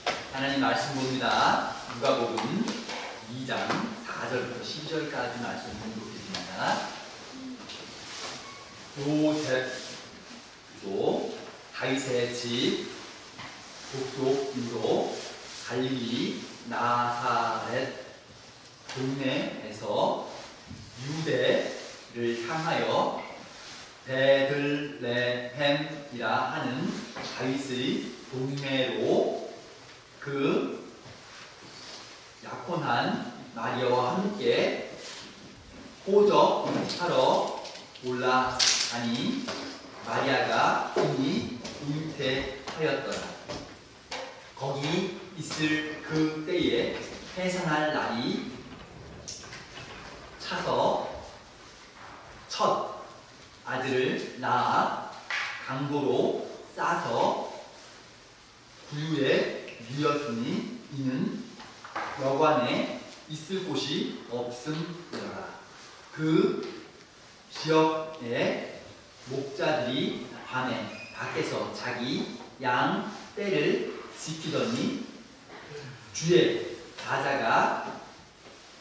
하나님 말씀 봅니다. 누가복음 2장 4절부터 12절까지 말씀 공독해드립니다. 요셉도 다윗의 집 북쪽으로 갈릴리 나사렛 동네에서 유대를 향하여 베들레헴이라 하는 다윗의 동네로 그 약혼한 마리아와 함께 호적하러 올라가니 마리아가 이미 잉태하였더라. 거기 있을 그 때에 해산할 날이 차서 첫 아들을 낳아 강보로 싸서 구유에 누였으니 이는 여관에 있을 곳이 없음이더라. 그 지역의 목자들이 밤에 밖에서 자기 양 떼를 지키더니 주의 사자가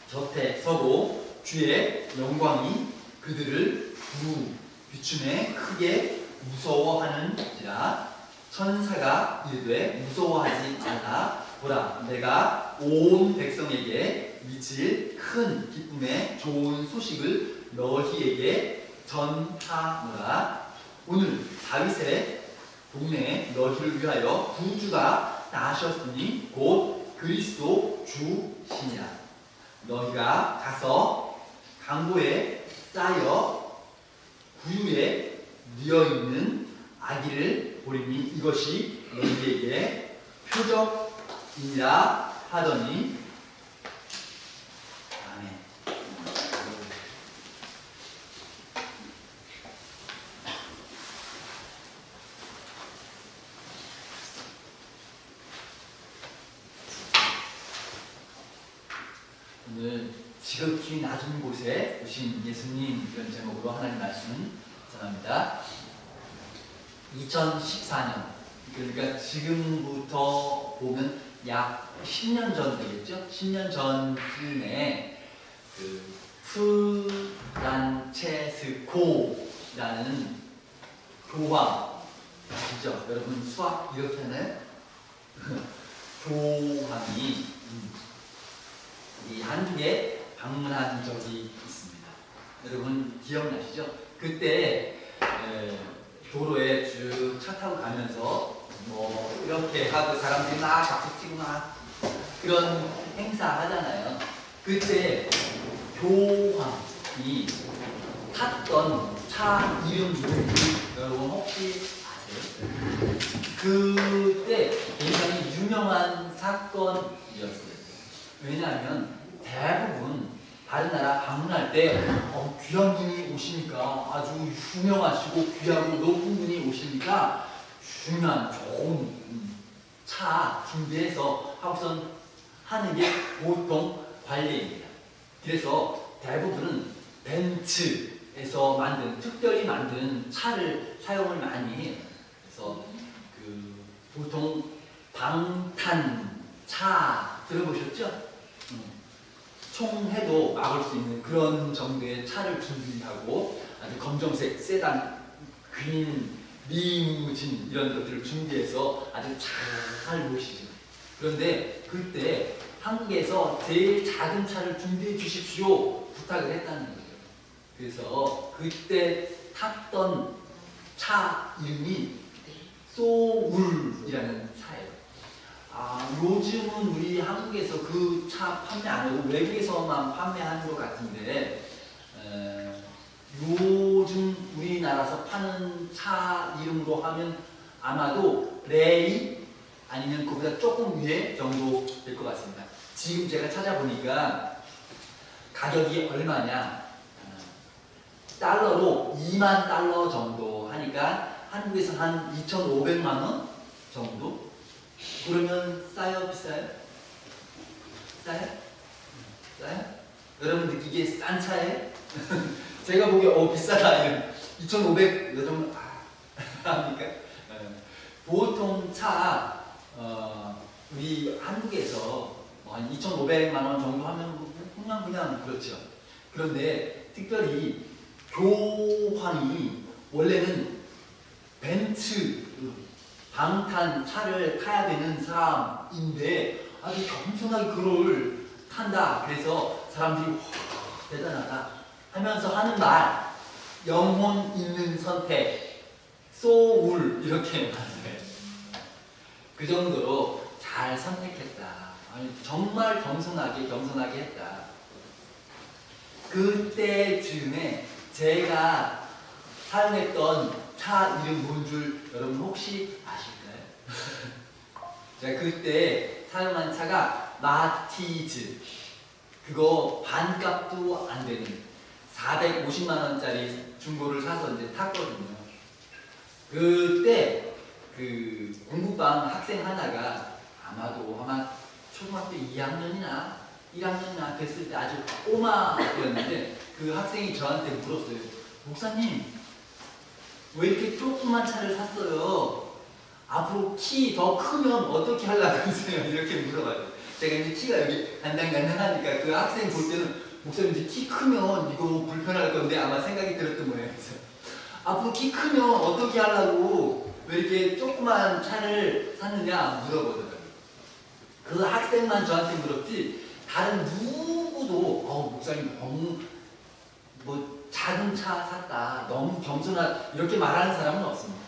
곁에 서고 주의 영광이 그들을 비춤에 크게 무서워하는지라. 천사가 이르되 무서워하지 말라. 보라, 내가 온 백성에게 미칠 큰 기쁨의 좋은 소식을 너희에게 전하노라. 오늘 다윗의 동네에 너희를 위하여 구주가 나셨으니 곧 그리스도 주시니라. 너희가 가서 강보에 쌓여 구유에 누여있는 아기를 보리니 이것이 너희에게 표적이니라 하더니 아멘. 오늘 지극히 낮은 곳에 오신 예수님, 이런 제목으로 하나님 말씀 전합니다. 2014년, 그러니까 지금부터 보면 약 10년 전 되겠죠? 10년 전쯤에 그 프란체스코라는 교황 아시죠? 여러분 수학 이렇게 하나요? 교황이 이 한국에 방문한 적이 있습니다. 여러분 기억나시죠? 그때 도로에 쭉 차 타고 가면서 뭐 이렇게 하고 사람들이 막 박수 치고 막 그런 행사 하잖아요. 그때 교황이 탔던 차 이름 여러분 혹시 아세요? 그때 굉장히 유명한 사건이었어요. 왜냐하면 대부분 다른 나라 방문할 때 귀한 분이 오시니까 아주 유명하시고 귀하고 높은 분이 오시니까 중요한 좋은 차 준비해서 하고선 하는 게 보통 관례입니다. 그래서 대부분은 벤츠에서 만든 특별히 만든 차를 사용을 많이 해요. 그래서 보통 방탄차 들어보셨죠? 총해도 막을 수 있는 그런 정도의 차를 준비하고 아주 검정색 세단, 퀸, 리무진 이런 것들을 준비해서 아주 잘 모시죠. 그런데 그때 한국에서 제일 작은 차를 준비해 주십시오 부탁을 했다는 거죠. 그래서 그때 탔던 차 이름이 소울이라는 차예요. 요즘은 우리 한국에서 그 차 판매 안 하고 외국에서만 판매하는 것 같은데 요즘 우리나라에서 파는 차 이름으로 하면 아마도 레이 아니면 그보다 조금 위에 정도 될 것 같습니다. 지금 제가 찾아보니까 가격이 얼마냐, 달러로 2만 달러 정도 하니까 한국에서 한 2,500만 원 정도? 그러면 싸요? 비싸요? 싸요? 싸요? 여러분 느끼기에 싼 차예요? 제가 보기에 비싸다. 2,500 요즘 합니까? 보통 차 우리 한국에서 한 2,500만 원 정도 하면 그냥 그렇죠. 그런데 특별히 교황이 원래는 벤츠 방탄 차를 타야 되는 사람인데 아주 겸손하게 그걸 탄다. 그래서 사람들이 대단하다 하면서 하는 말, 영혼 있는 선택, 소울 이렇게 말해요. 그 정도로 잘 선택했다. 아니, 정말 겸손하게 했다. 그때쯤에 제가 사용했던 차 이름 뭔 줄 여러분 혹시 아실까요? 제가 그때 사용한 차가 마티즈, 그거 반값도 안 되는 450만 원짜리 중고를 사서 이제 탔거든요. 그때 그 공부방 학생 하나가 아마 초등학교 2학년이나 1학년이나 됐을 때 아주 꼬마였는데 그 학생이 저한테 물었어요. 목사님, 왜 이렇게 조그만 차를 샀어요? 앞으로 키 더 크면 어떻게 하려고 하세요? 이렇게 물어봐요. 제가 이제 키가 여기 간당간당하니까 그 학생 볼 때는 목사님 이제 키 크면 이거 불편할 건데 아마 생각이 들었던 거예요. 그래서 앞으로 키 크면 어떻게 하려고 왜 이렇게 조그만 차를 샀느냐 물어보더라고요. 그 학생만 저한테 물었지 다른 누구도 목사님 너무 뭐 작은 차 샀다, 너무 겸손하다 이렇게 말하는 사람은 없습니다.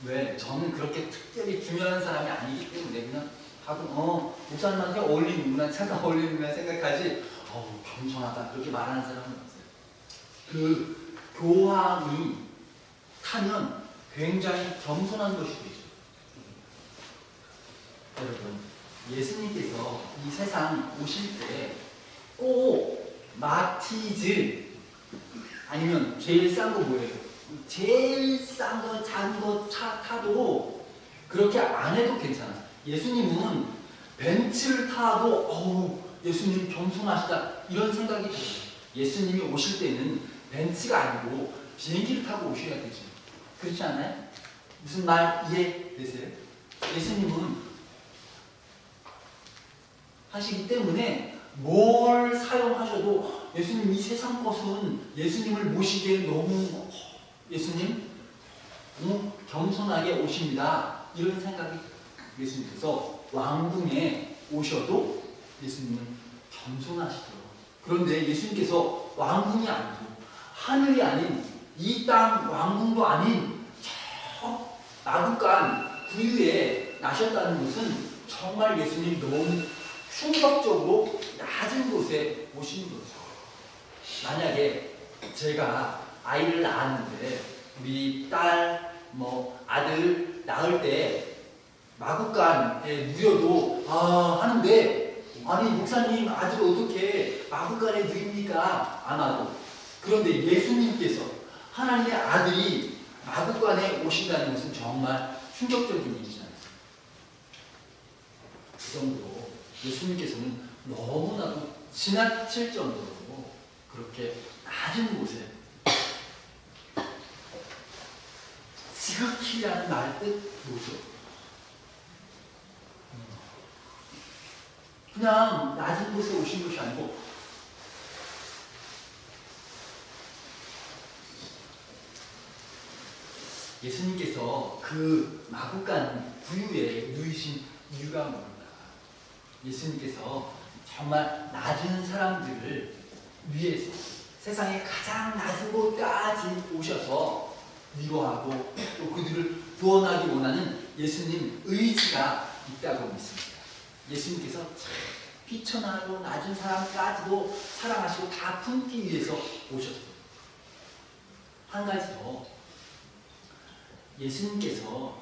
왜? 저는 그렇게 특별히 중요한 사람이 아니기 때문에 그냥 다들 목사님한테 어울리는구나, 차가 어울리는구나 생각하지 겸손하다 그렇게 말하는 사람은 없어요. 그 교황이 타면 굉장히 겸손한 것이 되죠. 여러분, 예수님께서 이 세상 오실 때 꼭 마티즈 아니면 제일 싼 거 뭐예요? 제일 싼 거, 작은 거 차 타도 그렇게 안 해도 괜찮아. 예수님은 벤츠를 타도 예수님 겸손하시다 이런 생각이 들어요. 예수님이 오실 때는 벤츠가 아니고 비행기를 타고 오셔야 되죠. 그렇지 않아요? 무슨 말 이해되세요? 예수님은 하시기 때문에 뭘 사용하셔도 예수님 이 세상 것은 예수님을 모시기에 너무 예수님 너무 겸손하게 오십니다. 이런 생각이 예수님께서 왕궁에 오셔도 예수님은 겸손하시더라고요. 그런데 예수님께서 왕궁이 아니고 하늘이 아닌 이 땅 왕궁도 아닌 저 마구간 구유에 나셨다는 것은 정말 예수님 너무 충격적으로 낮은 곳에 오신 거죠. 만약에 제가 아이를 낳았는데 우리 딸, 아들 낳을 때 마구간에 누려도 하는데 아니 목사님 아들 어떻게 마구간에 누립니까? 안 하고. 그런데 예수님께서 하나님의 아들이 마구간에 오신다는 것은 정말 충격적인 일이잖아요. 그 정도로 예수님께서는 너무나도 지나칠 정도로 그렇게 낮은 곳에 지극히라는 말 뜻 뭐죠? 그냥 낮은 곳에 오신 것이 아니고 예수님께서 그 마구간 구유에 누이신 이유가 뭡니까? 예수님께서 정말 낮은 사람들을 위해서 세상의 가장 낮은 곳까지 오셔서 위로하고 또 그들을 구원하기 원하는 예수님 의지가 있다고 믿습니다. 예수님께서 비천하고 낮은 사람까지도 사랑하시고 다 품기 위해서 오셨어요. 한 가지 더, 예수님께서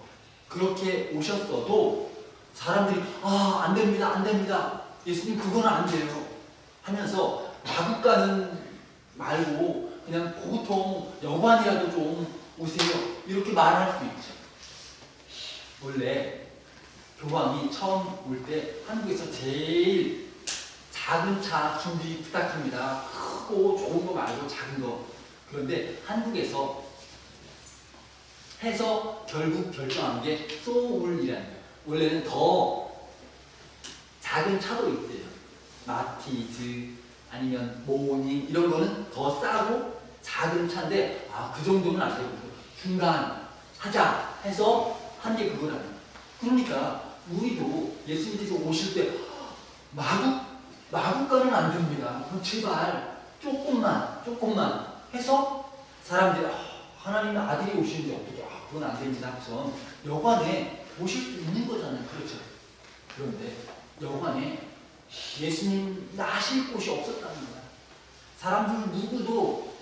그렇게 오셨어도 사람들이 안 됩니다, 안 됩니다, 예수님 그건 안 돼요 하면서 마구간은 말고 그냥 보통 여관이라도 좀 오세요 이렇게 말할 수 있죠. 원래 교황이 처음 올 때 한국에서 제일 작은 차 준비 부탁합니다. 크고 좋은 거 말고 작은 거. 그런데 한국에서 해서 결국 결정한 게 소울이라는 거예요. 원래는 더 작은 차도 있대요. 마티즈 아니면 모닝 이런 거는 더 싸고 작은 차인데 그 정도는 안 되고 중간 하자 해서 한 게 그거라는 거예요. 그러니까 우리도 예수님께서 오실 때 마구간은 안 됩니다. 그럼 제발 조금만 해서 사람들이 하나님의 아들이 오시는데 어떻게 그건 안 됩니다. 그래서 여관에 오실 수 있는 거잖아요. 그렇죠. 그런데 여관에 예수님 나실 곳이 없었다는 거야. 사람들 누구도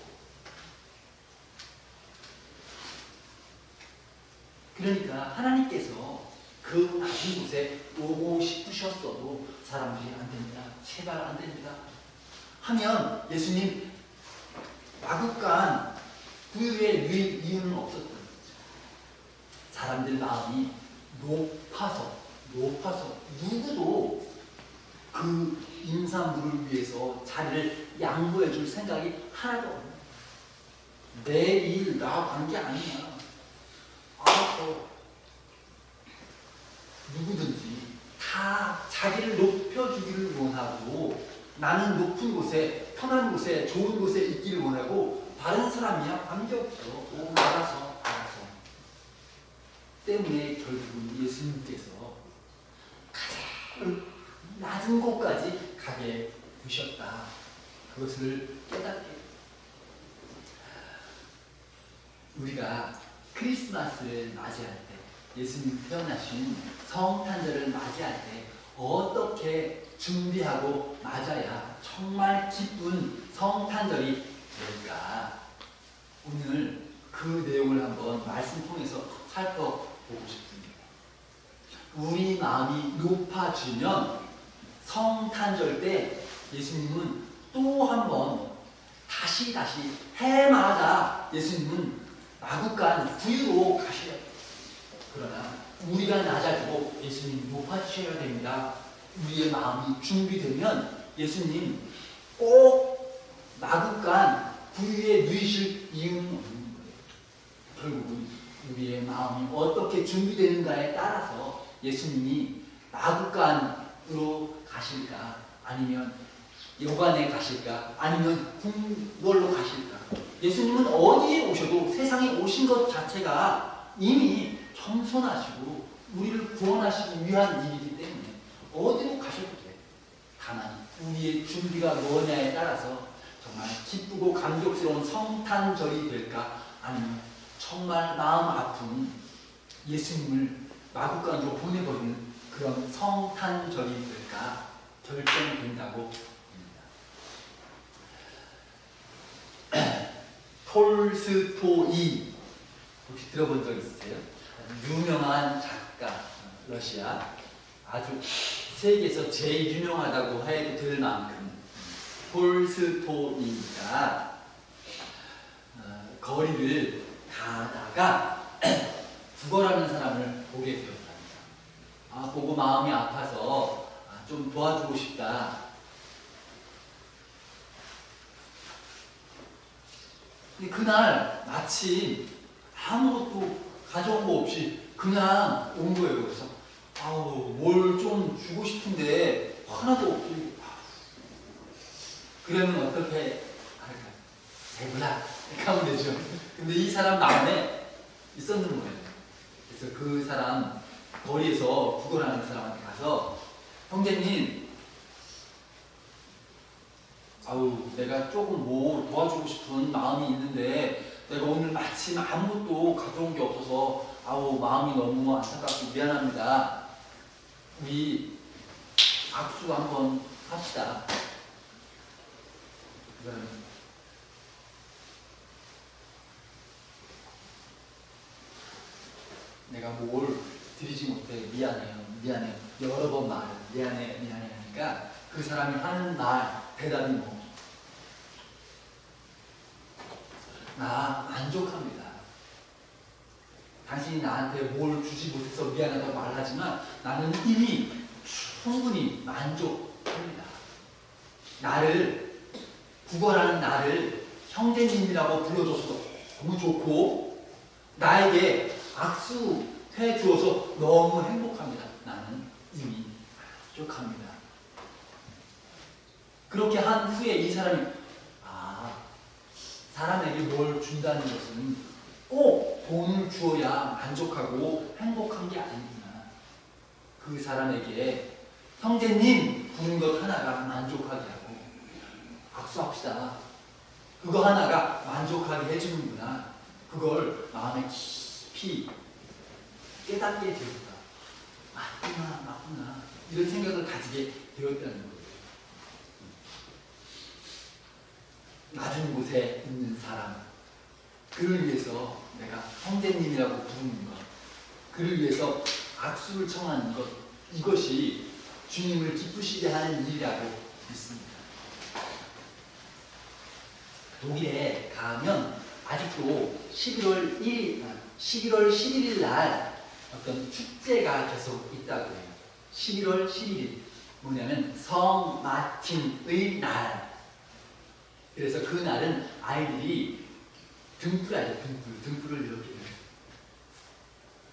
그러니까 하나님께서 그 낮은 곳에 오고 싶으셨어도 사람들이 안 됩니다. 제발 안 됩니다. 하면 예수님 마구간 구유에 누일 이유는 없었던 거죠. 사람들 마음이 높아서 누구도 그 임산부를 위해서 자리를 양보해 줄 생각이 하나도 없는 내 일, 나 관계 아니야. 알았어. 누구든지 다 자기를 높여주기를 원하고 나는 높은 곳에, 편한 곳에, 좋은 곳에 있기를 원하고 다른 사람이야 관계없어. 알아서. 때문에 결국은 예수님께서 가장 낮은 곳까지 가게 되셨다. 그것을 깨닫게. 우리가 크리스마스를 맞이할 때, 예수님 태어나신 성탄절을 맞이할 때 어떻게 준비하고 맞아야 정말 기쁜 성탄절이 될까? 오늘 그 내용을 한번 말씀 통해서 살펴보고 싶습니다. 우리 마음이 높아지면 성탄절 때 예수님은 또 한 번 다시 해마다 예수님은 마구간 구유로 가셔야 돼요. 그러나 우리가 낮아지고 예수님 높아지셔야 됩니다. 우리의 마음이 준비되면 예수님 꼭 마구간 구유에 누이실 이유는 없는 거예요. 결국은 우리의 마음이 어떻게 준비되는가에 따라서 예수님이 마구간으로 가실까, 아니면 여관에 가실까, 아니면 궁궐로 가실까. 예수님은 어디에 오셔도 세상에 오신 것 자체가 이미 겸손하시고 우리를 구원하시기 위한 일이기 때문에 어디로 가셔도 돼요. 다만 우리의 준비가 뭐냐에 따라서 정말 기쁘고 감격스러운 성탄절이 될까, 아니면 정말 마음 아픈 예수님을 마구간으로 보내버리는 그런 성탄절이 될까 결정된다고 봅니다. 톨스토이 혹시 들어본 적 있으세요? 유명한 작가, 러시아 아주 세계에서 제일 유명하다고 해도 될 만큼 톨스토이가 거리를 가다가 죽어라는 사람을 보게 되었답니다. 보고 마음이 아파서 좀 도와주고 싶다. 근데 그날 마침 아무것도 가져온 거 없이 그냥 온 거예요. 그래서 뭘 좀 주고 싶은데 하나도 없이. 그러면 어떻게 할까요? 배불라 이렇게 하면 되죠. 근데 이 사람 마음에 있었는 거예요. 그래서 그 사람 거리에서 구걸하는 사람한테 가서 형제님, 내가 조금 뭐 도와주고 싶은 마음이 있는데 내가 오늘 마침 아무것도 가져온 게 없어서 마음이 너무 안타깝고 미안합니다. 우리 악수 한번 합시다. 내가 뭘 드리지 못해 미안해요. 여러 번 말해 미안해 하니까 그 사람이 하는 말 대답이 뭐? 나 만족합니다. 당신이 나한테 뭘 주지 못해서 미안하다고 말하지만 나는 이미 충분히 만족합니다. 나를 구걸하는 나를 형제님이라고 불러줘서 너무 좋고 나에게 악수해 주어서 너무 행복합니다. 나는 이미 만족합니다. 그렇게 한 후에 이 사람이 사람에게 뭘 준다는 것은 꼭 돈을 주어야 만족하고 행복한 게 아니구나. 그 사람에게 형제님 부른 것 하나가 만족하게 하고 악수합시다. 그거 하나가 만족하게 해주는구나. 그걸 마음에 깊이 깨닫게 되었다. 맞구나. 이런 생각을 가지게 되었다는 거예요. 낮은 곳에 있는 사람, 그를 위해서 내가 형제님이라고 부르는 것, 그를 위해서 악수를 청하는 것, 이것이 주님을 기쁘시게 하는 일이라고 믿습니다. 독일에 가면 아직도 11월 11일 날 어떤 축제가 계속 있다고 해요. 11월 11일 뭐냐면 성 마틴의 날. 그래서 그 날은 아이들이 등불하죠. 등불을 이렇게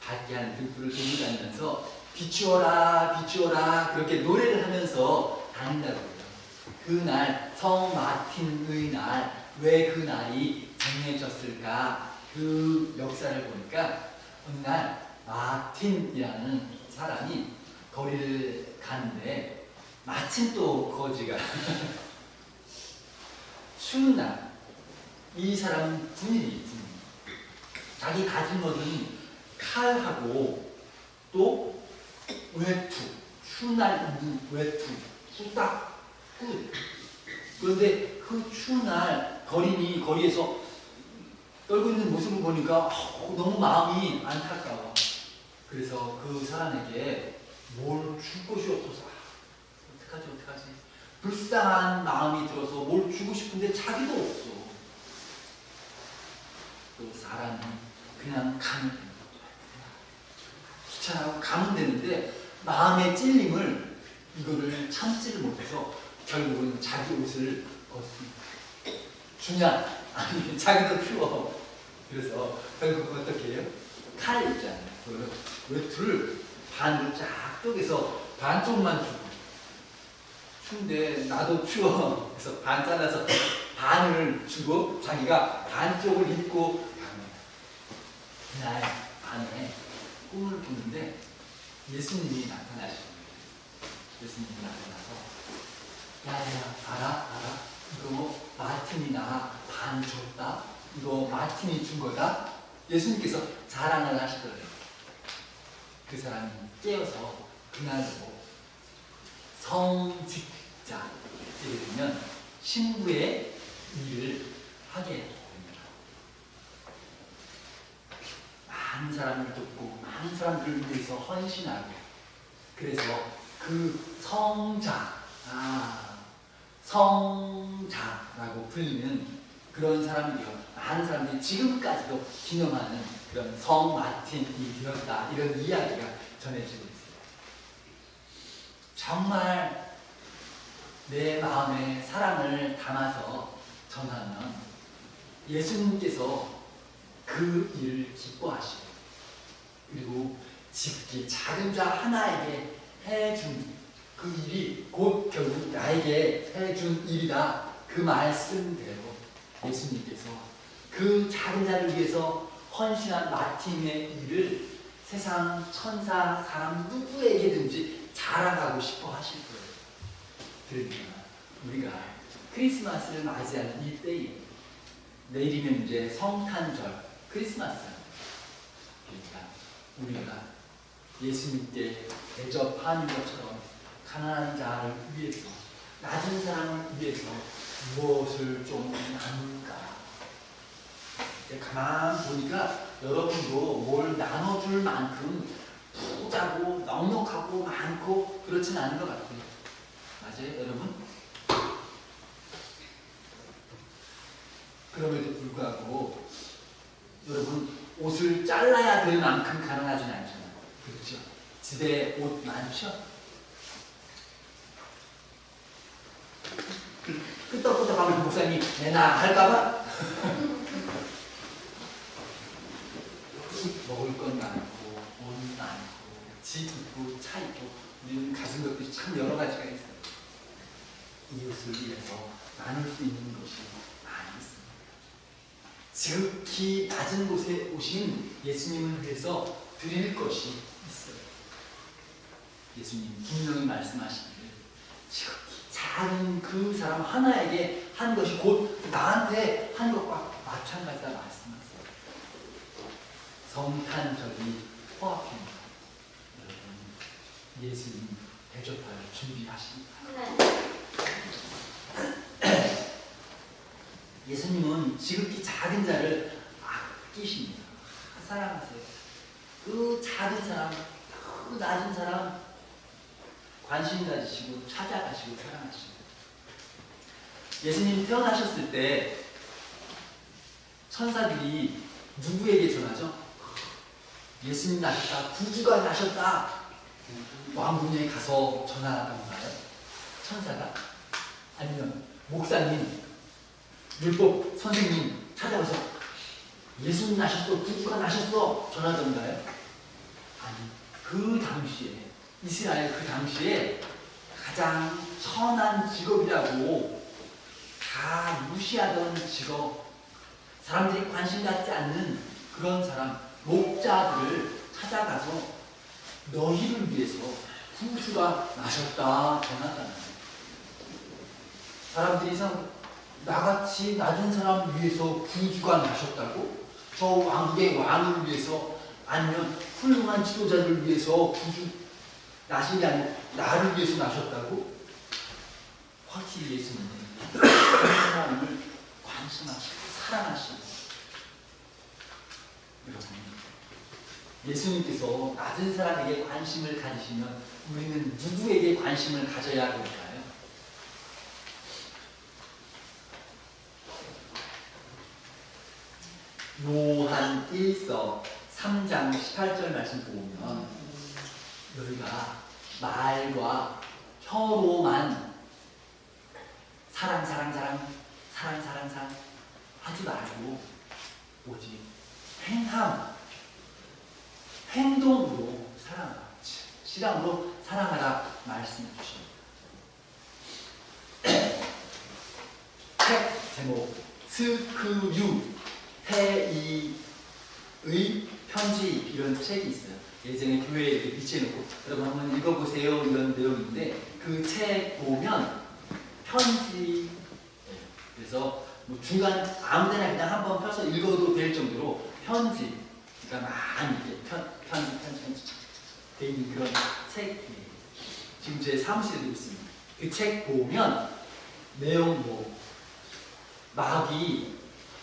밝게 하는 등불을 들고 다니면서 비추어라 그렇게 노래를 하면서 다닌다고 해요. 그날 성 마틴의 날, 왜 그 날이 정해졌을까? 그 역사를 보니까 어느 날 마틴이라는 사람이 거리를 가는데 마침 또 거지가 추운 날, 이 사람은 군인이 자기 가진 것은 칼하고 또 외투, 추운 날 입는 외투, 후딱 끝. 그런데 그 추운 날 거리에서 떨고 있는 모습을 보니까 너무 마음이 안타까워. 그래서 그 사람에게 뭘 줄 것이 없어서 어떡하지? 불쌍한 마음이 들어서 뭘 주고 싶은데 자기도 없어. 또 사람이 그냥 가면 되는 거죠. 귀찮아하고 가면 되는데 마음의 찔림을 이거를 참지를 못해서 결국은 자기 옷을 벗습니다. 주냐? 아니 자기도 추워. 그래서 결국 어떻게 해요? 칼 있잖아요. 그 외투를 반으로 쫙 쪼개서 반쪽만 주고 추운데 나도 추워. 그래서 반 잘라서 반을 주고 자기가 반쪽을 입고 갑니다. 그날 밤에 꿈을 꾸는데 예수님이 나타나십니다. 예수님이 나타나서 야야 알아? 이거 마틴이 나 반 줬다? 이거 마틴이 준 거다? 예수님께서 자랑을 하시더래요. 그 사람이 깨어서 그날로 성직자 예를 들면 신부의 일을 하게 됩니다. 많은 사람을 돕고 많은 사람들을 위해서 헌신하고 그래서 그 성자라고 불리는 그런 사람들이요. 많은 사람들이 지금까지도 기념하는 그런 성 마틴이 되었다. 이런 이야기가 전해지고 있어요. 정말 내 마음에 사랑을 담아서 전하면 예수님께서 그 일을 기뻐하시고 그리고 지극히 작은 자 하나에게 해준 그 일이 곧 결국 나에게 해준 일이다. 그 말씀대로 예수님께서 그 작은 자를 위해서 헌신한 마틴의 일을 세상 천사 사람 누구에게든지 자랑하고 싶어 하실 거예요. 그러니까 우리가 크리스마스를 맞이하는 이때에 내일이면 이제 성탄절 크리스마스. 그러니까 우리가 예수님께 대접하는 것처럼 가난한 자를 위해서 낮은 사람을 위해서 무엇을 좀 나눌까? 가만 보니까 여러분도 뭘 나눠줄 만큼 부자고 넉넉하고 많고 그렇진 않은 것 같아요. 맞아요, 여러분? 그럼에도 불구하고 여러분 옷을 잘라야 될 만큼 가난하진 않잖아요. 그렇죠? 집에 옷 많죠? 끄떡끄떡 하면 목사님이 내나 할까봐? 먹을 건 많고 옷 많고 집 있고 차 있고 우리는 가진 것들이 참 여러 가지가 있어요. 이웃을 위해서 나눌 수 있는 것이 많이 있습니다. 지극히 낮은 곳에 오신 예수님을 위해서 드릴 것이 있어요. 예수님 분명히 말씀하시기를 지극히 작은 그 사람 하나에게 한 것이 곧 나한테 한 것과 마찬가지다 말씀하세요. 성탄절이 코앞입니다. 여러분, 예수님 대접할 준비하십니다. 예수님은 지극히 작은 자를 아끼십니다. 사랑하세요. 그 작은 사람, 그 낮은 사람 관심 가지시고 찾아가시고 사랑하시고. 예수님 태어나셨을 때 천사들이 누구에게 전하죠? 예수님 나셨다, 구주가 나셨다. 왕궁에 가서 전하던가요? 천사가? 아니면 목사님, 율법 선생님 찾아가서 예수님 나셨어, 구주가 나셨어 전하던가요? 아니, 그 당시에 이스라엘 그 당시에 가장 천한 직업이라고 다 무시하던 직업, 사람들이 관심 갖지 않는 그런 사람, 목자들을 찾아가서 너희를 위해서 구주가 나셨다 전하잖아요. 사람들이 나같이 낮은 사람 위해서 구주가 나셨다고? 저 왕국의 왕을 위해서, 아니면 훌륭한 지도자를 위해서 구주 나신 게 아니고 나를 위해서 나셨다고? 확실히 예수님은 그런 사람을 관심하시고 사랑하시고. 여러분, 예수님께서 낮은 사람에게 관심을 가지시면 우리는 누구에게 관심을 가져야 할까요? 요한 1서 3장 18절 말씀 보면 너희가 말과 혀로만 사랑 하지 말고 오직 행동으로 사랑하라, 실행으로 사랑하라 말씀해 주십니다. 책 제목 스크류 태이의 편지, 이런 책이 있어요. 예전에 교회에 이렇게 비치해놓고 여러분 한번 읽어보세요 이런 내용인데, 그 책 보면 편지, 그래서 뭐 중간 아무데나 그냥 한번 펴서 읽어도 될 정도로 편지, 그러니까 많이 이렇게 편지 돼 있는 그런 책이에요. 지금 제 사무실에도 있습니다. 그 책 보면 내용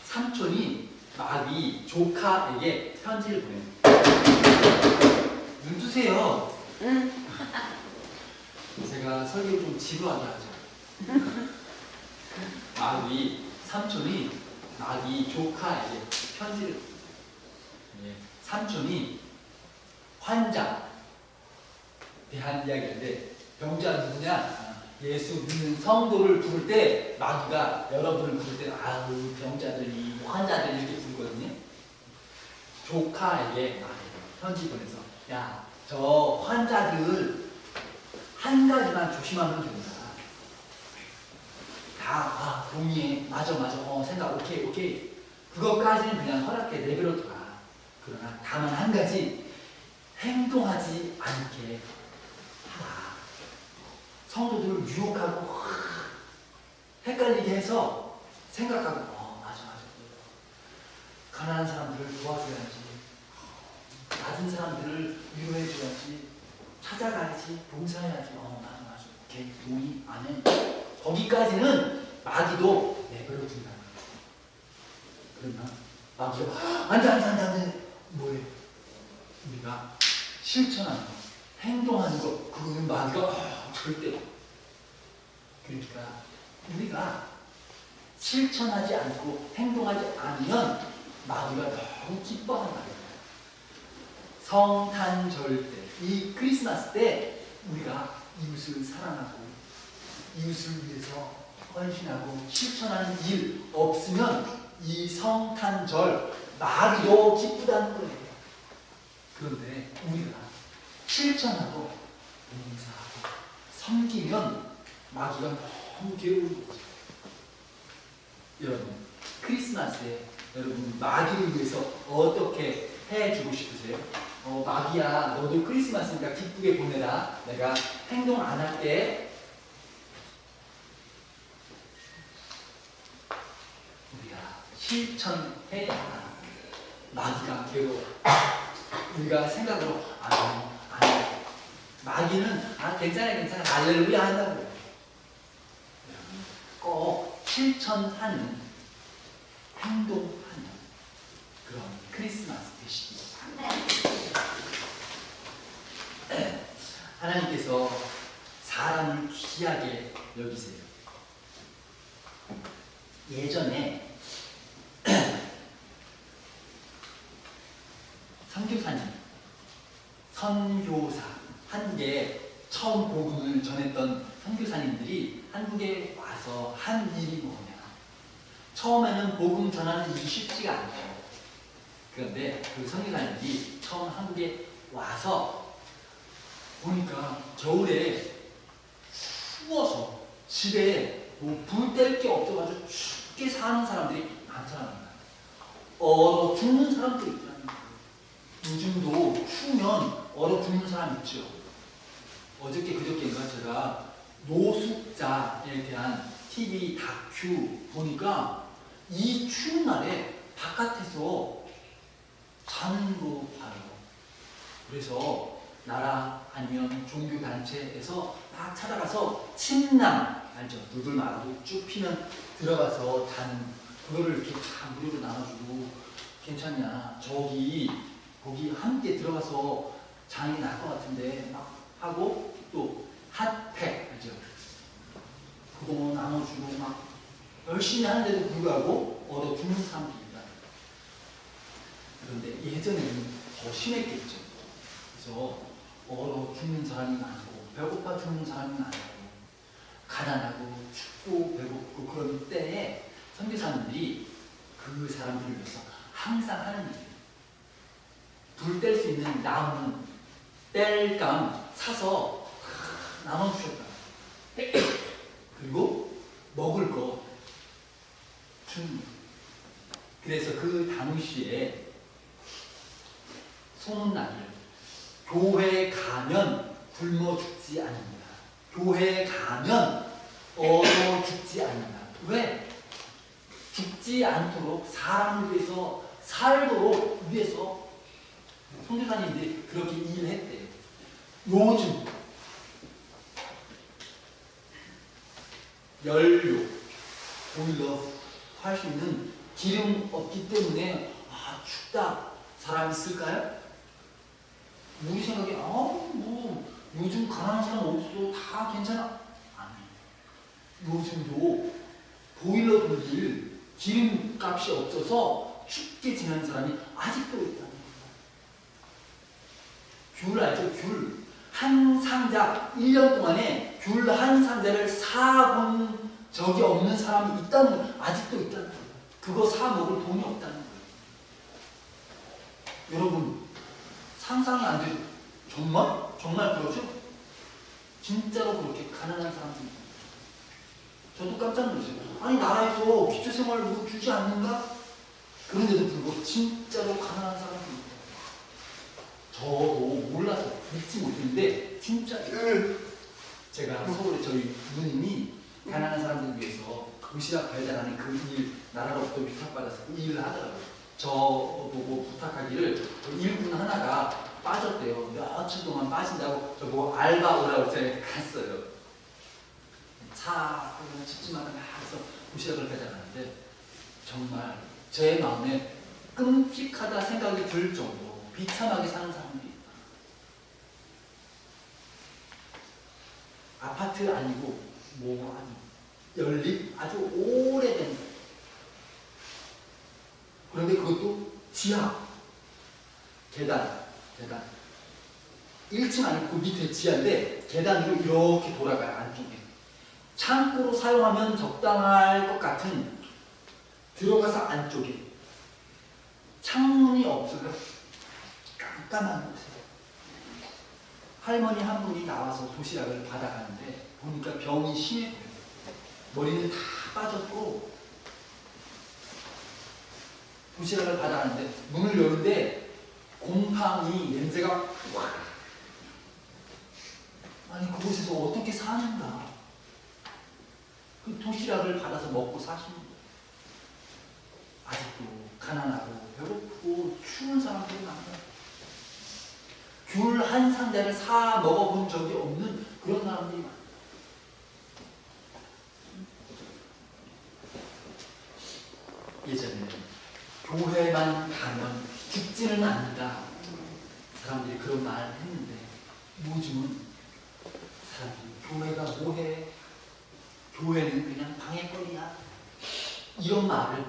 삼촌이 마귀 조카에게 편지를 보내요. 눈 뜨세요. 제가 설교 좀 지루하게 하죠. 마귀 삼촌이 마귀 조카에게 편지를, 삼촌이 환자 대한 이야기인데, 병자 누구냐? 예수 믿는 성도를 부를 때 마귀가 여러분을 부를 때 아우 병자들이 환자들 이렇게 부르거든요. 조카에게 편지 보내서 야, 저 환자들 한 가지만 조심하면 된다. 다 동의해. 맞아 생각 오케이 그것까지는 그냥 허락해 내버려둬라. 그러나 다만 한 가지, 행동하지 않게 하라. 성도들을 유혹하고 헷갈리게 해서 생각하고 맞아 가난한 사람들을 도와줘야지, 낮은 사람들을 위로해줘야지, 찾아가야지, 봉사해야지, 맞아 오케이 동의 안 해. 거기까지는 마귀도 내버려둔다는 거예요. 그러면 마귀가 안돼 뭐해? 우리가 실천하는 거, 행동하는 거, 그거는 마귀가 절대. 그러니까 우리가 실천하지 않고 행동하지 않으면 마귀가 너무 기뻐하는 거예요. 성탄절 때, 이 크리스마스 때 우리가 이웃을 사랑하고 이웃을 위해서 헌신하고 실천하는 일 없으면 이 성탄절 마귀도 기쁘다는 거예요. 그런데 우리가 실천하고 봉사하고 섬기면 마귀가 너무 괴로운 거죠. 여러분, 크리스마스에 여러분 마귀를 위해서 어떻게 해주고 싶으세요? 마귀야, 너도 크리스마스니까 기쁘게 보내라. 내가 행동 안 할게. 우리가 실천해야 마귀가 괴로워. 우리가 생각으로 안 해. 마귀는 괜찮아 할렐루야 한다고. 꼭 실천하는, 행동하는 그런 크리스마스 되시기 바랍니다. 하나님께서 사람을 귀하게 여기세요. 예전에 선교사님, 선교사, 한국에 처음 복음을 전했던 선교사님들이 한국에 와서 한 일이 뭐냐, 처음에는 복음 전하는 일이 쉽지가 않죠. 그런데 그 선교사님들이 처음 한국에 와서 보니까 겨울에 추워서 집에 불 뗄 게 없어가지고 춥게 사는 사람들이 많더랍니다. 얼어 죽는 사람도 있더랍니다. 요즘도 추우면 얼어 죽는 사람 있죠. 어저께 그저께인가 제가 노숙자에 대한 TV 다큐 보니까 이 추운 날에 바깥에서 자는 거 봐요. 그래서 나라 아니면 종교단체에서 막 찾아가서 침낭 알죠? 누들마루 쭉 피면 들어가서 자는 그거를 이렇게 다 무료로 나눠주고, 괜찮냐? 거기 함께 들어가서 자는 게 나을 것 같은데 막 하고, 또 핫팩 알죠? 그거 나눠주고 막 열심히 하는데도 불구하고 얼어 죽는 사람들이 있다. 그런데 예전에는 더 심했겠죠. 그래서 얼어 죽는 사람이 많고, 배고파 죽는 사람이 많고, 가난하고 춥고 배고프고 그런 때에 선교사님들이 그 사람들을 위해서 항상 하는 일이에요. 불 뗄 수 있는 나무 땔감 사서 나눠주셨다. 그리고 먹을 거 주는 거예요. 그래서 그 당시에 소문나기를 교회에 가면 굶어 죽지 않는다. 교회에 가면 얼어 죽지 않는다. 왜? 죽지 않도록 사람을 위해서 살도록 위해서 선교사님들이 그렇게 일을 했대요. 요즘 연료, 보일러 할 수 있는 기름 없기 때문에 춥다 사람 있을까요? 우리 생각에 뭐 요즘 가난한 사람 없어 다 괜찮아. 아니에요. 요즘도 보일러 돌릴 기름값이 없어서 춥게 지내는 사람이 아직도 있다는 거예요. 귤 알죠? 귤 한 상자 1년 동안에 귤 한 상자를 사본 적이 없는 사람이 있다는 거예요. 아직도 있다는 거예요. 그거 사 먹을 돈이 없다는 거예요. 여러분 상상이 안 되죠? 정말 그러죠? 진짜로 그렇게 가난한 사람들이 있어요. 저도 깜짝 놀랐어요. 아니 나라에서 기초생활 뭐 주지 않는가? 그런데도 불구하고 진짜로 가난한 사람들이 있어요. 저도 몰라서 믿지 못했는데 진짜 제가 서울에 저희 누님이 가난한 사람들을 위해서 도시락 배달하는 그 일 나라로부터 위탁받아서 그 일을 하더라고요. 저 보고 부탁하기를 일꾼 하나가 빠졌대요. 며칠 동안 빠진다고 저보고 알바 오라고 제가 갔어요. 차 집집마다 막 해서 도시락을 배달하는데 정말 제 마음에 끔찍하다 생각이 들 정도로 비참하게 사는 사람들이 있다. 아파트 아니고 뭐 아주 연립 아주 오래된, 그런데 그것도 지하 계단 1층 아니고 그 밑에 지하인데 계단으로 이렇게 돌아가요. 안쪽에 창고로 사용하면 적당할 것 같은, 들어가서 안쪽에 창문이 없어요. 깜깜한 곳에 할머니 한 분이 나와서 도시락을 받아가는데 보니까 병이 심해 보여요. 머리는 다 빠졌고 도시락을 받아가는데 문을 여는데 곰팡이 냄새가 와. 아니 그곳에서 어떻게 사는가? 그 도시락을 받아서 먹고 사시는 거예요. 아직도 가난하고 배고프고 추운 사람들이 많아요. 귤 한 상자를 사 먹어본 적이 없는 그런 사람들이 많아요. 예전에 교회만 가면 죽지는 않는다. 사람들이 그런 말을 했는데 요즘은 사람들이 교회가 뭐해? 교회는 그냥 방해거리야. 이런 말을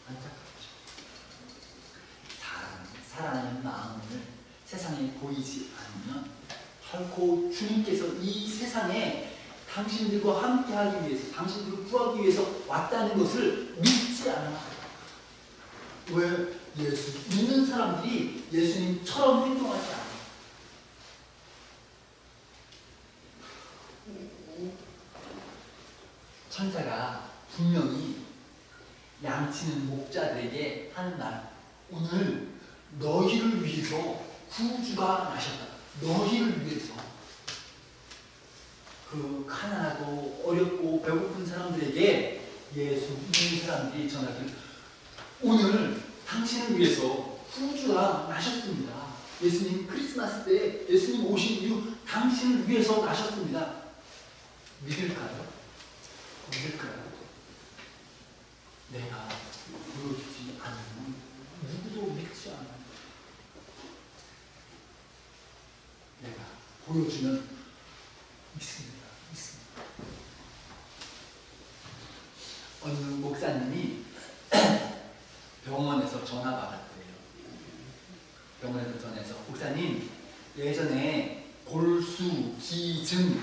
안타깝죠. 사랑하는 마음을 세상에 보이지 않으면 결코 주님께서 이 세상에 당신들과 함께하기 위해서, 당신들을 구하기 위해서 왔다는 것을 믿지 않아. 왜? 예수 믿는 사람들이 예수님처럼 행동하지 않아. 천사가 분명히 양치는 목자들에게 하는 말, 오늘 너희를 위해서 구주가 나셨다. 너희를 위해서. 그 가난하고 어렵고 배고픈 사람들에게 예수 믿는 사람들이 전하길, 오늘 당신을 위해서 구주가 나셨습니다. 예수님 크리스마스 때 예수님 오신 이후 당신을 위해서 나셨습니다. 믿을까요? 믿을까요? 내가 보여주지 않으면 누구도 믿지 않아요. 내가 보여주면 믿습니다. 믿습니다. 어느 목사님이 병원에서 전화 받았대요. 병원에서 전화해서, 목사님 예전에 골수, 기증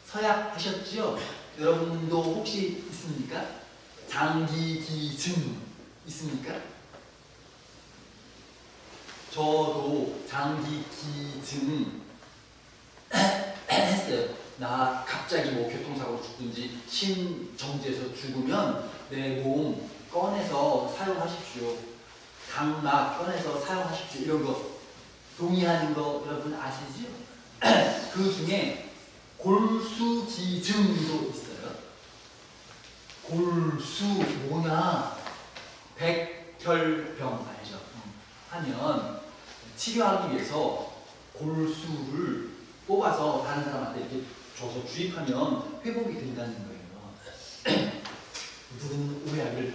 서약 하셨지요? 여러분도 혹시 있습니까? 장기 기증 있습니까? 저도 장기 기증 했어요. 나 갑자기 뭐 교통사고로 죽든지 심정지에서 죽으면 내 몸 꺼내서 사용하십시오. 각막 꺼내서 사용하십시오. 이런 거 동의하는 거 여러분 아시죠? 그 중에 골수기증도 있어요. 골수 뭐냐? 백혈병 알죠? 하면 치료하기 위해서 골수를 뽑아서 다른 사람한테 이렇게 줘서 주입하면 회복이 된다는 거예요. 누구는 오해하길,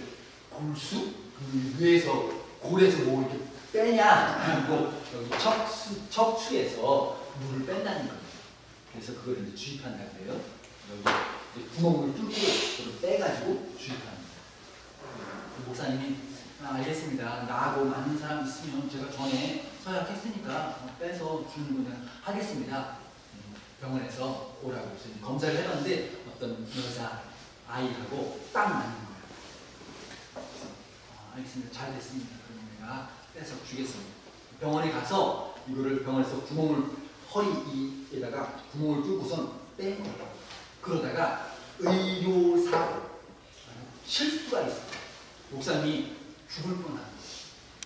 골수? 그 위에서 골에서 뭐 이렇게 빼냐? 그리고 여기 척추에서 물을 뺀다는 거예요. 그래서 그걸 이제 주입한다고 해요. 여기 이제 구멍을 뚫고 그걸 빼가지고 주입하는 거예요. 목사님이 알겠습니다. 나하고 맞는 사람 있으면 제가 전에 서약했으니까 빼서 주는 거는 하겠습니다. 병원에서 오라고 해서 검사를 해봤는데 어떤 여자 아이하고 딱 맞는 거예요. 그래서 알겠습니다. 잘 됐습니다. 그러면 내가 빼서 주겠습니다. 병원에 가서 이거를 병원에서 구멍을 허리에다가 구멍을 뚫고선 뺀 거예요. 그러다가 의료사고 실수가 있어요. 목사님이 죽을 뻔한 거예요.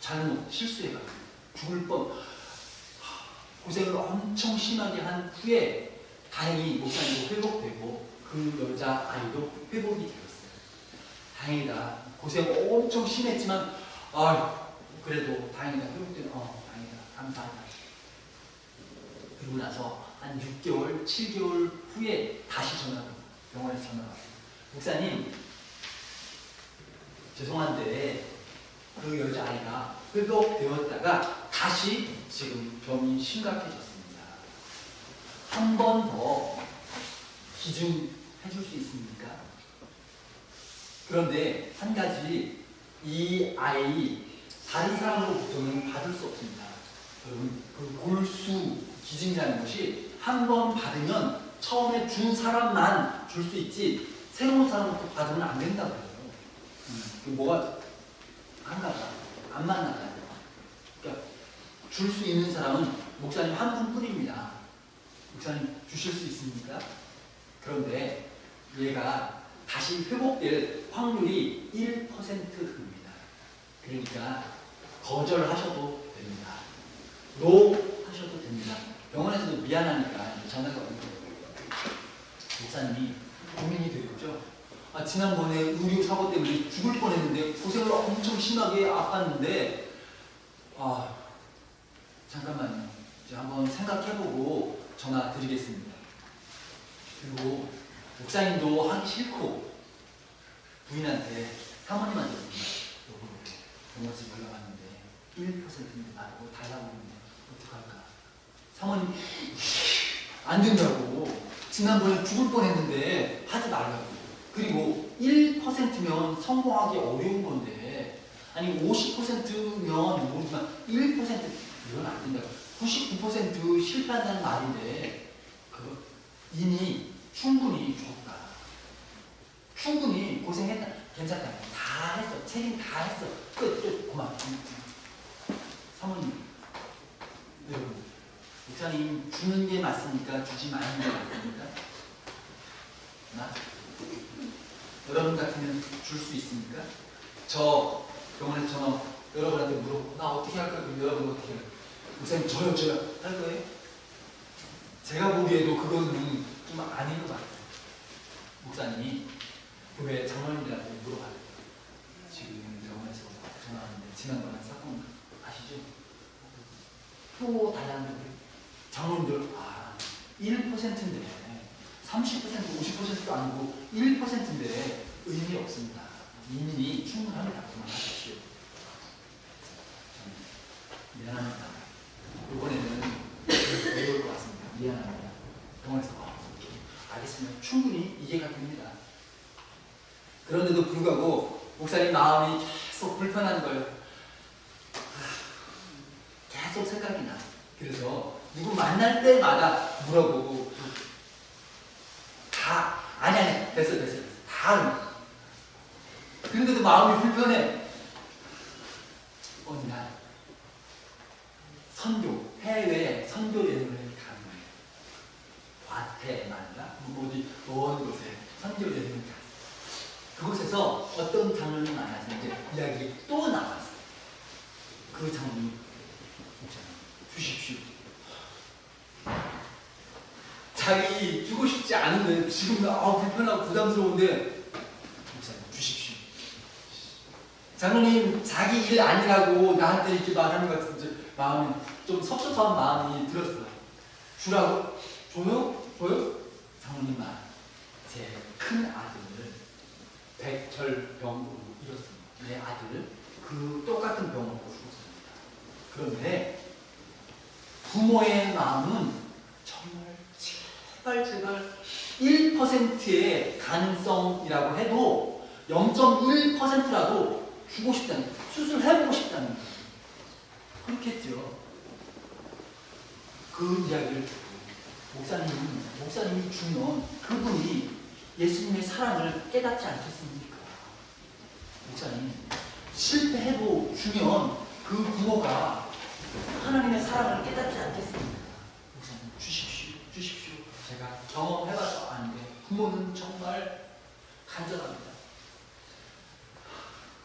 잘못 실수해가지고 죽을 뻔. 고생을 엄청 심하게 한 후에 다행히 목사님도 회복되고 그 여자 아이도 회복이 되었어요. 다행이다. 고생 엄청 심했지만 그래도 다행이다. 회복되면 다행이다. 감사하다. 그러고 나서 한 6개월, 7개월 후에 다시 전화가 왔어요. 병원에서 전화가 왔어요. 목사님 죄송한데 그 여자아이가 회복되었다가 다시 지금 병이 심각해졌습니다. 한 번 더 기증해 줄 수 있습니까? 그런데 한 가지, 이 아이 다른 사람으로부터는 받을 수 없습니다. 여러분, 그 골수 기증이라는 것이 한 번 받으면 처음에 준 사람만 줄 수 있지 새로운 사람부터 받으면 안 된다고 해요. 뭐가 한가 봐. 안 맞나 봐요. 그러니까 줄 수 있는 사람은 목사님 한 분뿐입니다. 목사님 주실 수 있습니까? 그런데 얘가 다시 회복될 확률이 1%입니다. 그러니까 거절하셔도 됩니다. 노 하셔도 됩니다. 병원에서도 미안하니까 전화가 오는 거예요. 목사님이 고민이 되겠죠. 지난번에 의료사고 때문에 죽을 뻔했는데 고생을 엄청 심하게 아팠는데 잠깐만요. 이제 한번 생각해보고 전화 드리겠습니다. 그리고 목사님도 하기 싫고 부인한테 사모님한테 병원에서 연락 왔는데 1%인데 나보고 달라고 하는데 어떡할까? 사모님 안 된다고. 지난번에 죽을 뻔했는데 하지 말라고. 그리고 1%면 성공하기 어려운 건데, 아니 50%면 모르지만 1% 이건 안 된다고. 99% 실패한다는 말인데 그거 이미 충분히 줬다. 충분히 고생했다. 괜찮다. 다 했어. 책임 다 했어. 끝. 고마워. 사모님, 여러분, 목사님 주는 게 맞습니까? 주지 마는 게 맞습니까? 여러분 같으면 줄 수 있습니까? 저 병원에서 전화 여러분한테 물어보고 나 어떻게 할까? 그럼 여러분 어떻게 할까요? 목사님 저요 할 거예요? 제가 보기에도 그거는 좀 아닌 것 같아요. 목사님이 교회 장로님들한테 물어봐요. 지금 병원에서 전화 왔는데 지난번에 사건 아시죠? 표 달라는 장로님들 1%인데 30% 50%도 아니고 1%인데 의미 없습니다. 이민이 충분합니다. 그만하십시오. 미안합니다. 이번에는 어려울 것 같습니다. 미안합니다. 병원에서 알겠습니다. 충분히 이해가 됩니다. 그런데도 불구하고 목사님 마음이 계속 불편한 거예요. 계속 생각이 나. 그래서 누구 만날 때마다 물어보고 다 아니 됐어 다 그런데도 마음이 불편해. 어느 날 선교 해외 선교 여행을 가는 거예요. 과테말라 어디 먼 곳에 선교 여행을 갔어요. 그곳에서 어떤 장로님 만나서 이제 이야기 또 나왔어. 그 장로님 주십시오. 자기 주고 싶지 않은데 지금 불편하고 부담스러운데 목사님 주십시오. 장로님 자기 일 아니라고 나한테 이렇게 말하는 것 같은데 마음이 좀 섭섭한 마음이 들었어요. 주라고? 줘요? 장로님 말. 제 큰 아들을 백혈병으로 잃었습니다. 내 아들을 그 똑같은 병으로 죽었습니다. 그런데 부모의 마음은 정말 제발 1%의 가능성이라고 해도 0.1%라도 주고 싶다는, 수술해보고 싶다는 거예요. 그렇겠죠. 그 이야기를 듣고 목사님이 주면 그분이 예수님의 사랑을 깨닫지 않겠습니까? 목사님 실패해도 주면 그 부모가 하나님의 사랑을 깨닫지 않겠습니까? 목사님 주십시오. 제가 경험해봐서 아는데 부모는 정말 간절합니다.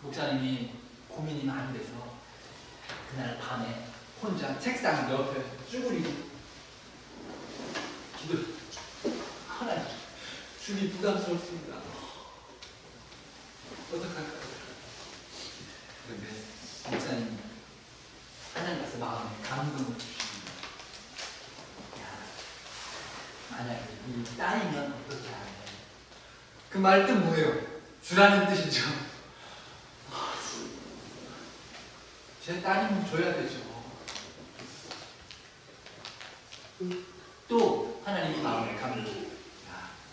목사님이 고민이 많이 돼서 그날 밤에 혼자 책상 옆에 쭈그리고 기도. 하나님 주기 부담스럽습니다. 어떡할까요? 그런데 목사님이 하나님께서 마음에 감동을 주십니다. 만약에 이 딸이면 어떻게 하래? 그 말 뜻 뭐예요? 주라는 뜻이죠. 제 딸이면 줘야 되죠. 또 하나님이 마음에 감동.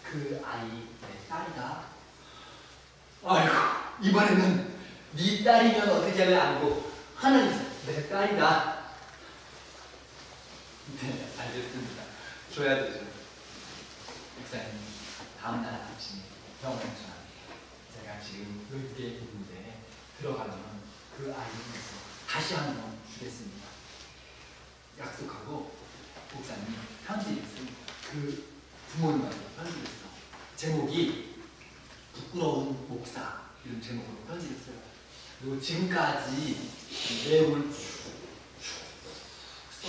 그 아이 내 딸이다. 아이고 이번에는 네 딸이면 어떻게 하면 아니고 하나님 내 딸이다. 네 알겠습니다. 줘야 되죠. 목사님 다음날 아침에 병원에 전화해요. 제가 지금 여기에 있는데 들어가면 그 아이에서 다시 한번 주겠습니다. 약속하고 목사님 편지를 씁니다. 그 부모님한테 편지를 써. 제목이 부끄러운 목사 이런 제목으로 편지를 써요. 그리고 지금까지 내용을 쭉 써.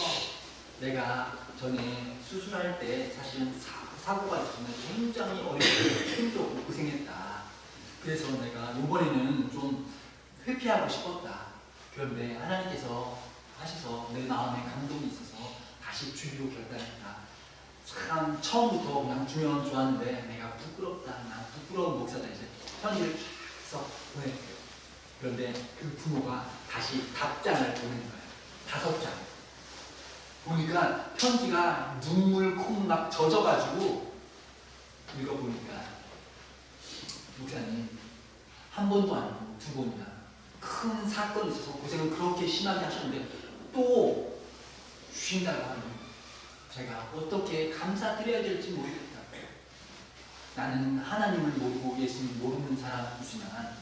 내가 전에 수술할 때 사실은 사고가 있으면 굉장히 어렵고 힘들고 고생했다. 그래서 내가 이번에는 좀 회피하고 싶었다. 그런데 하나님께서 하셔서 내 마음에 감동이 있어서 다시 주기로 결단했다. 참 처음부터 그냥 주면 좋았는데 내가 부끄럽다. 난 부끄러운 목사다. 이제 편지를 쫙 써 보냈어요. 그런데 그 부모가 다시 답장을 보낸 거예요. 5장. 보니까 편지가 눈물 콩 막 젖어가지고 읽어보니까 목사님 한 번도 아니고 2번이나 큰 사건이 있어서 고생을 그렇게 심하게 하셨는데 또 주신다고 하니 제가 어떻게 감사드려야 될지 모르겠다. 나는 하나님을 모르고 예수님 모르는 사람이지만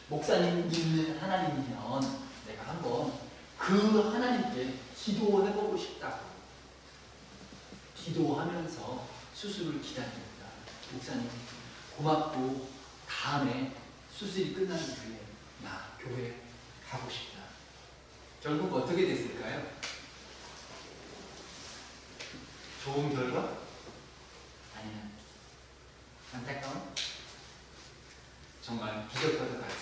목사님 믿는 하나님이면 내가 한번 그 하나님께 기도해보고 싶다고 기도하면서 수술을 기다립니다. 목사님 고맙고 다음에 수술이 끝난 이후에 나 교회 가고 싶다. 결국 어떻게 됐을까요? 좋은 결과? 아니면 안타까운? 정말 기적과도 같이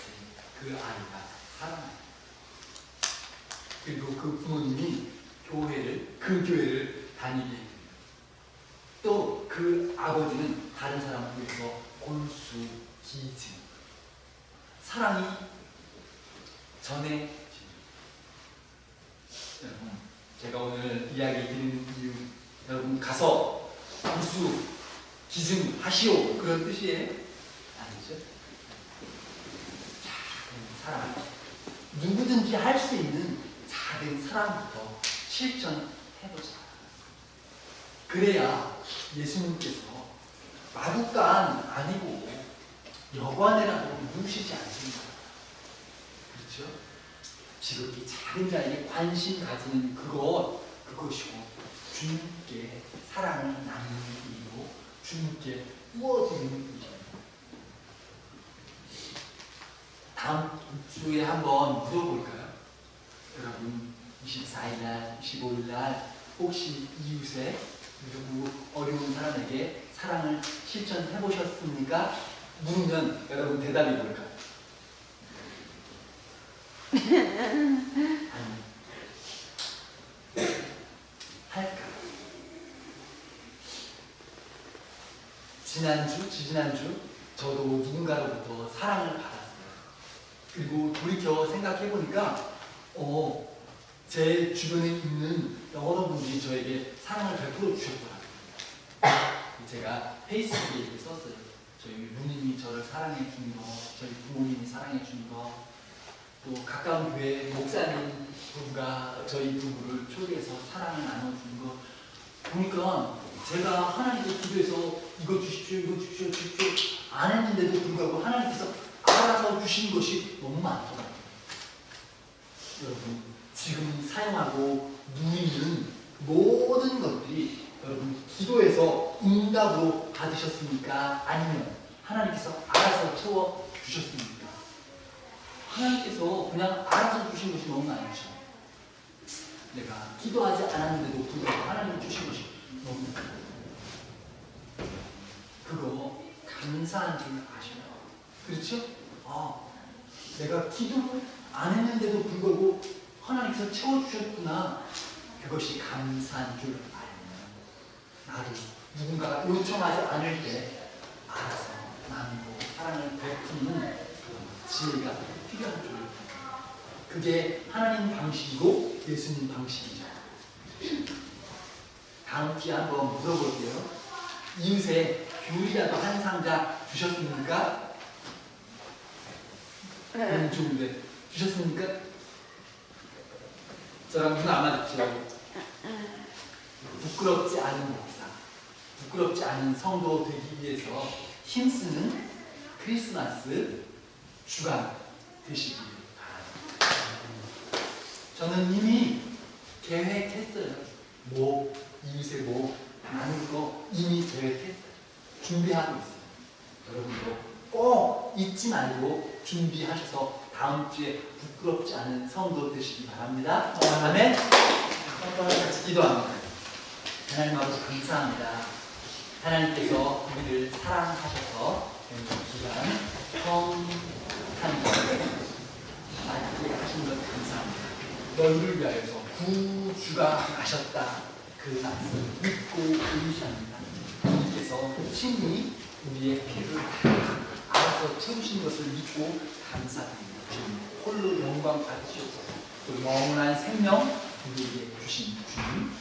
그 아이가 살아나요. 그리고 그 부모님이 그 교회를 다니게 해요. 또 그 아버지는 다른 사람을 위해서 골수, 기증, 사랑이 전해지는. 여러분, 제가 오늘 이야기 드리는 이유, 여러분 가서 골수, 기증 하시오 그런 뜻이에요? 아니죠? 작은 사랑, 누구든지 할 수 있는 작은 사랑부터 실천해보자. 그래야 예수님께서 마구간 아니고 여관에라도 누우시지 않습니다. 그렇죠? 지극히 작은 자에게 관심 가지는 그것이고 주님께 사랑을 나누는 일이고 주님께 부어드리는 일입니다. 다음 주에 한번 물어볼까요? 여러분 24일날, 25일날 혹시 이웃에 누구 어려운 사람에게 사랑을 실천해 보셨습니까? 물으면 여러분 대답이 뭘까요? 아니, 할까? 지지난주 저도 누군가로부터 사랑을 받았어요. 그리고 돌이켜 생각해 보니까 제 주변에 있는 여러분들이 저에게 사랑을 베풀어 주셨더라고요. 제가 페이스북에 이렇게 썼어요. 저희 누님이 저를 사랑해 준 거, 저희 부모님이 사랑해 준 거, 또 가까운 교회 목사님 분과 저희 부부를 초대해서 사랑을 나눠준 거 보니까 제가 하나님께 기도해서 이거 주십시오, 이거 주십시오, 주십시오 안 했는데도 불구하고 하나님께서 알아서 주신 것이 너무 많더라고요. 여러분 지금 사용하고 누리는 모든 것들이 여러분 기도해서 응답으로 받으셨습니까? 아니면 하나님께서 알아서 채워주셨습니까? 하나님께서 그냥 알아서 주신 것이 너무 많죠. 내가 기도하지 않았는데도 불구하고 하나님이 주신 것이 너무 많아요. 그거 감사한 줄 아시나요? 그렇죠? 내가 기도 안 했는데도 불구하고 하나님께서 채워주셨구나. 그것이 감사한 줄 알면 나도 누군가가 요청하지 않을 때 알아서 나누고 사랑을 베푸는 그런 지혜가 필요한 줄. 그게 하나님 방식이고 예수님 방식이죠. 다음 주에 한번 물어볼게요. 이웃에 귤이라도 한 상자 주셨습니까? 좋은데 주셨습니까? 저랑 눈 안 마주치고 부끄럽지 않은 목사, 부끄럽지 않은 성도 되기 위해서 힘쓰는 크리스마스 주간 되시기 바랍니다. 저는 이미 계획했어요. 이웃에 나눌 거 이미 계획했어요. 준비하고 있어요. 여러분도 꼭 잊지 말고 준비하셔서 다음 주에 부끄럽지 않은 성도 되시기 바랍니다. 아멘. 같이 기도합니다. 하나님 아버지 감사합니다. 하나님께서 우리를 사랑하셔서 기간 성탄절 맞게 하신 것 감사합니다. 너희를 위하여서 구주가 나셨다. 그 말씀을 믿고 의지합니다. 주님께서 친히 우리의 피를 알아서 채우신 것을 믿고 감사드립니다. 주님 홀로 영광 받으시옵소서. 또 영원한 생명 우리에게 주신 주님,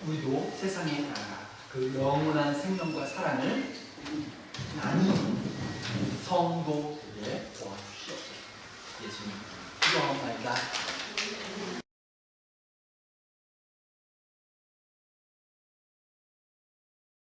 우리도 세상에 나가 그 영원한 생명과 사랑을 나누는 성도 되게 도와주시옵소서. 예수님 기도하옵나이다.